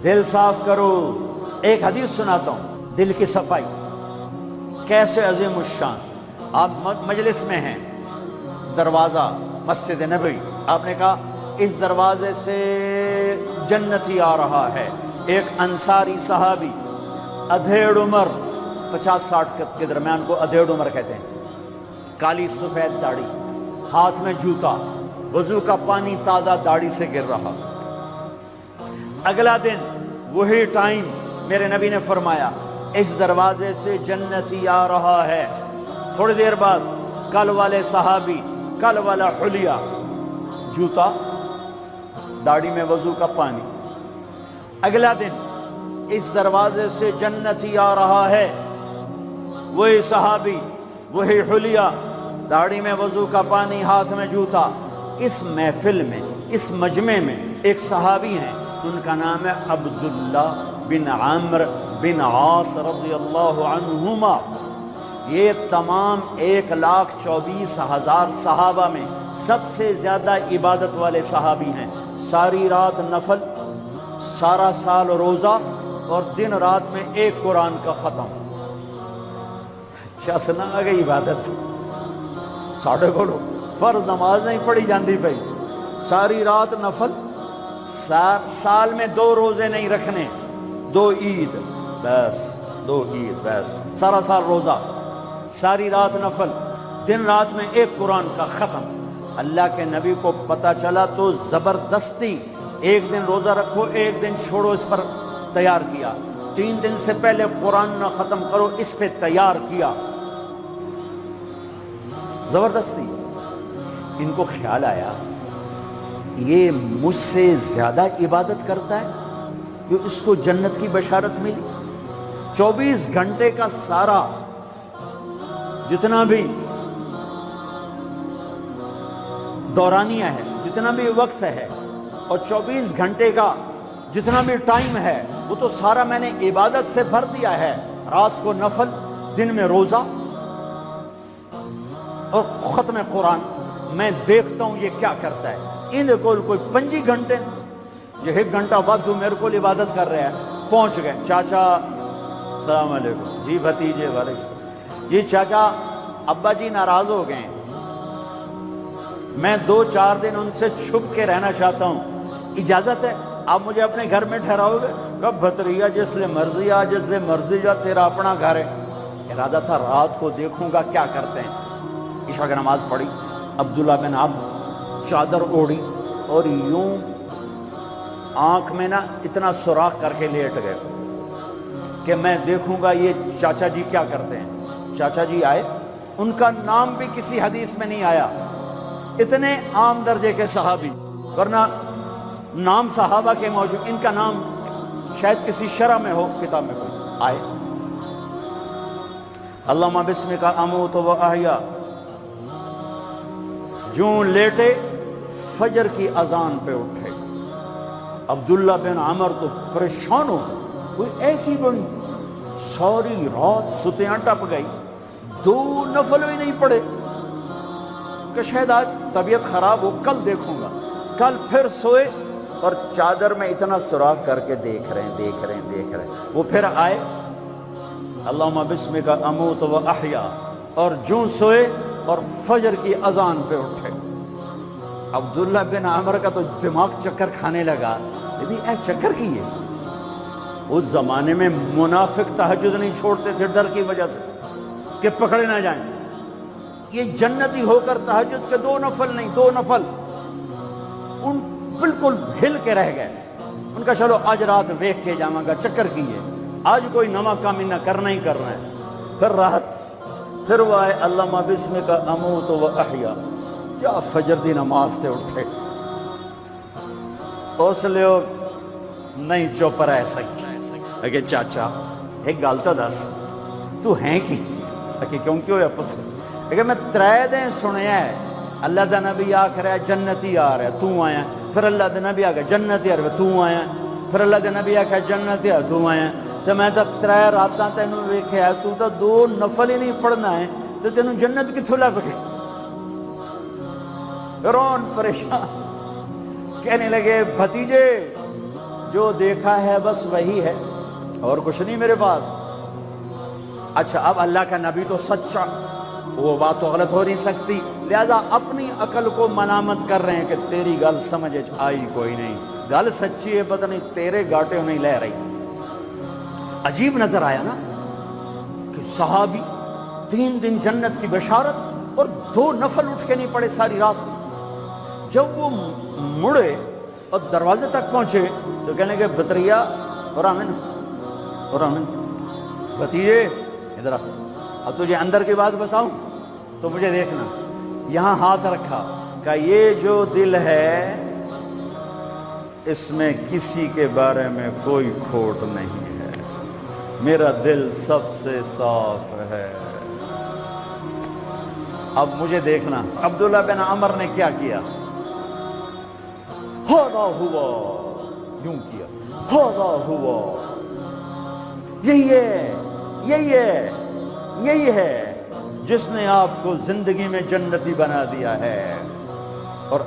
دل صاف کرو. ایک حدیث سناتا ہوں، دل کی صفائی کیسے عظیم الشان. آپ مجلس میں ہیں، دروازہ مسجد نبوی، آپ نے کہا اس دروازے سے جنتی آ رہا ہے. ایک انصاری صحابی، ادھیڑ عمر، 50-60 کے درمیان کو ادھیڑ عمر کہتے ہیں، کالی سفید داڑھی، ہاتھ میں جوتا، وضو کا پانی تازہ داڑھی سے گر رہا. اگلا دن وہی ٹائم میرے نبی نے فرمایا اس دروازے سے جنتی آ رہا ہے. تھوڑی دیر بعد کل والے صحابی، کل والا حلیہ، جوتا، داڑھی میں وضو کا پانی. اگلا دن اس دروازے سے جنتی آ رہا ہے، وہی صحابی، وہی حلیہ، داڑھی میں وضو کا پانی، ہاتھ میں جوتا. اس محفل میں، اس مجمع میں ایک صحابی ہیں، ان کا نام ہے عبداللہ بن عمرو بن عاص رضی اللہ عنہما. یہ تمام 1,24,000 صحابہ میں سب سے زیادہ عبادت والے صحابی ہیں. ساری رات نفل، سارا سال روزہ، اور دن رات میں ایک قرآن کا ختم. چسنا آ گئی عبادت. ساڑھے کو فرض نماز نہیں پڑھی جاندی بھائی، ساری رات نفل، سال میں 2 روزے نہیں رکھنے، 2 عید بس، 2 عید بس، سارا سال روزہ، ساری رات نفل، دن رات میں ایک قرآن کا ختم. اللہ کے نبی کو پتہ چلا تو زبردستی ایک دن روزہ رکھو، ایک دن چھوڑو اس پر تیار کیا. 3 دن سے پہلے قرآن نہ ختم کرو اس پہ تیار کیا، زبردستی. ان کو خیال آیا یہ مجھ سے زیادہ عبادت کرتا ہے کہ اس کو جنت کی بشارت ملی. 24 گھنٹے کا سارا جتنا بھی دورانیہ ہے، جتنا بھی وقت ہے، اور 24 گھنٹے کا جتنا بھی ٹائم ہے، وہ تو سارا میں نے عبادت سے بھر دیا ہے. رات کو نفل، دن میں روزہ اور ختم قرآن. میں دیکھتا ہوں یہ کیا کرتا ہے. ان کو کوئی 25 گھنٹے، یہ 1 گھنٹہ وقت میرے کو عبادت کر رہا ہے. پہنچ گئے، چاچا السلام علیکم، جی بھتیجے وعلیکم السلام، جی چاچا ابا جی ناراض ہو گئے ہیں، میں 2-4 دن ان سے چھپ کے رہنا چاہتا ہوں، اجازت ہے؟ آپ مجھے اپنے گھر میں ٹھہراؤ گے؟ کب بھتریا جس لئے مرضی آ، جس لئے مرضی جا، تیرا اپنا گھر ہے. ارادہ تھا رات کو دیکھوں گا کیا کرتے ہیں. عشاء کی نماز پڑھی، عبداللہ بن عمرو چادر اوڑھی اور یوں آنکھ میں نا اتنا سوراخ کر کے لیٹ گئے کہ میں دیکھوں گا یہ چاچا جی کیا کرتے ہیں. چاچا جی آئے، ان کا نام بھی کسی حدیث میں نہیں آیا، اتنے عام درجے کے صحابی، ورنہ نام صحابہ کے موجود، ان کا نام شاید کسی شرح میں ہو، کتاب میں کوئی. آئے، اللہم بسمک اموت و احیا، جوں لیٹے فجر کی اذان پہ اٹھے. عبداللہ بن عمرو تو پریشان ہو گئے، کوئی ایک ہی بنی، ساری رات ستیاں ٹپ گئی، 2 نفل بھی نہیں پڑے کہ شاید آج طبیعت خراب ہو، کل دیکھوں گا. کل پھر سوئے اور چادر میں اتنا سراغ کر کے دیکھ رہے ہیں. وہ پھر آئے، اللہم بسمک اموت و احیا، اور جوں سوئے اور فجر کی اذان پہ اٹھے. عبداللہ بن عمرو کا تو دماغ چکر کھانے لگا، اے چکر کی ہے. اس زمانے میں منافق تہجد نہیں چھوڑتے تھے ڈر کی وجہ سے کہ پکڑے نہ جائیں. یہ جنتی ہو کر تہجد کے 2 نفل نہیں، 2 نفل. ان بالکل ہل کے رہ گئے. ان کا چلو آج رات ویکھ کے جاواں گا، چکر کی ہے، آج کوئی نواں کام نہ کرنا ہی کرنا ہے. پھر راحت، پھر وہ آئے، اللہم بسمک اموت و احیا، کیا فجر دی نماز تے اٹھے. اس لیے نہیں چپ رہ سکی کہ چاچا ایک گل تو دس، تو ہیں کی کہ کیوں ہویا پتر؟ لیکن میں 3 دن سنیا ہے اللہ دا نبی آکھ رہا ہے جنتی آ رہا ہے، تو آیا. پھر اللہ دا نبی آکھ جنتی آ رہا ہے، تو آیا. پھر اللہ دا نبی آکھ جنتی آ رہا ہے، تو آیا. تو میں تو 3 راتاں تینوں ویکھیا، تو 2 نفل ہی نہیں پڑھنا ہے، تو تینوں جنت کتھوں لب گئی؟ رون پریشان، کہنے لگے بھتیجے جو دیکھا ہے بس وہی ہے اور کچھ نہیں میرے پاس. اچھا اب اللہ کا نبی تو سچا, وہ بات تو غلط ہو نہیں سکتی, لہذا اپنی عقل کو ملامت کر رہے ہیں کہ تیری گل سمجھ آئی کوئی نہیں, گل سچی ہے پتہ نہیں تیرے گاٹے نہیں لے رہی. عجیب نظر آیا نا کہ صحابی 3 دن جنت کی بشارت اور 2 نفل اٹھ کے نہیں پڑے ساری رات. جب وہ مڑے اور دروازے تک پہنچے تو کہنے کہ بطریا اور آمن بتیجے ادھر آ, اب تجھے اندر کی بات بتاؤں تو مجھے دیکھنا. یہاں ہاتھ رکھا کہ یہ جو دل ہے اس میں کسی کے بارے میں کوئی کھوٹ نہیں ہے, میرا دل سب سے صاف ہے. اب مجھے دیکھنا عبداللہ بن عمر نے کیا کیا, ہوا یوں کیا, ہوا یہی ہے جس نے آپ کو زندگی میں جنتی بنا دیا ہے. اور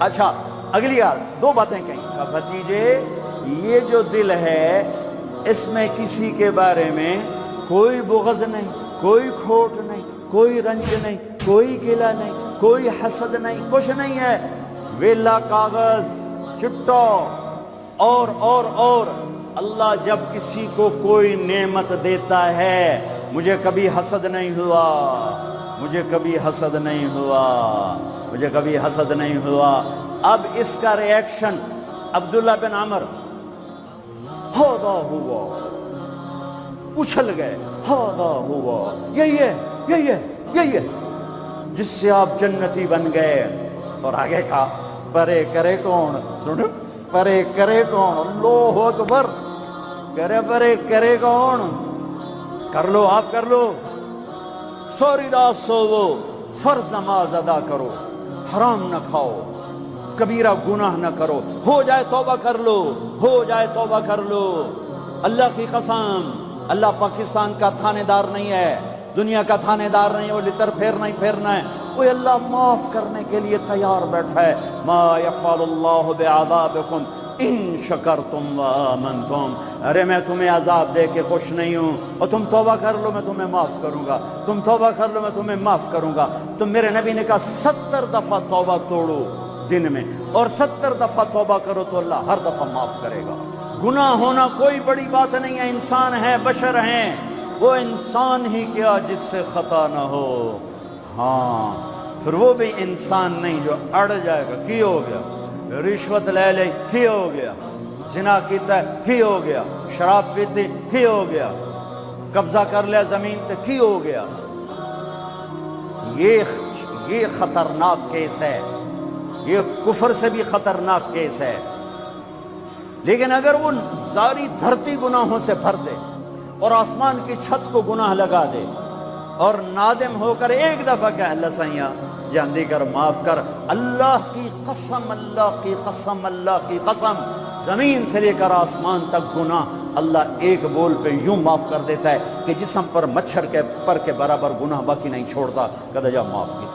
اچھا اگلی بات 2 باتیں کہیں, بھتیجے یہ جو دل ہے اس میں کسی کے بارے میں کوئی بغض نہیں, کوئی کھوٹ نہیں, کوئی رنج نہیں, کوئی گلہ نہیں, کوئی حسد نہیں, کچھ نہیں ہے. ویلا کاغذ چٹا اور اللہ جب کسی کو کوئی نعمت دیتا ہے مجھے کبھی حسد نہیں ہوا, مجھے کبھی حسد نہیں ہوا, مجھے کبھی حسد نہیں ہوا. اب اس کا ری ایکشن عبداللہ بن عمر ہوا اچھل گئے, ہوا یہی ہے جس سے آپ جنتی بن گئے. اور آگے کہا پرے کرے کون, سنو پرے کرے کون, اللہ اکبر, پرے کرے کون, کر لو آپ کر لو, سوری رات سوو, فرض نماز ادا کرو, حرام نہ کھاؤ, کبیرہ گناہ نہ کرو, ہو جائے توبہ کر لو, ہو جائے توبہ کر لو. اللہ کی قسم اللہ پاکستان کا تھانے دار نہیں ہے, دنیا کا تھانے دار نہیں, وہ لتر پھیرنا ہے. کوئی اللہ معاف کرنے کے لیے تیار بیٹھا ہے. ما یفعل اللہ بعذابکم ان شکرتم وآمنتم, ارے میں تمہیں عذاب دے کے خوش نہیں ہوں, اور تم توبہ کر لو میں تمہیں معاف کروں گا, تم توبہ کر لو میں تمہیں معاف کروں گا. تو میرے نبی نے کہا 70 دفعہ توبہ توڑو دن میں, اور 70 دفعہ توبہ کرو تو اللہ ہر دفعہ معاف کرے گا. گناہ ہونا کوئی بڑی بات نہیں ہے, انسان ہیں, بشر ہیں, وہ انسان ہی کیا جس سے خطا نہ ہو. ہاں پھر وہ بھی انسان نہیں جو اڑ جائے گا, کی ہو گیا, رشوت لے لے کی ہو گیا, زنا کیتا کی ہو گیا, شراب پیتے کی ہو گیا, قبضہ کر لیا زمین پہ کی ہو گیا. یہ خطرناک کیس ہے, یہ کفر سے بھی خطرناک کیس ہے. لیکن اگر وہ ساری دھرتی گناہوں سے بھر دے اور آسمان کی چھت کو گناہ لگا دے اور نادم ہو کر ایک دفعہ کہ اللہ سائیاں جاندی کر, معاف کر, اللہ کی قسم, اللہ کی قسم, اللہ کی قسم, زمین سے لے کر آسمان تک گناہ اللہ ایک بول پہ یوں معاف کر دیتا ہے کہ جسم پر مچھر کے پر کے برابر گناہ باقی نہیں چھوڑتا. کہتا جا معاف کی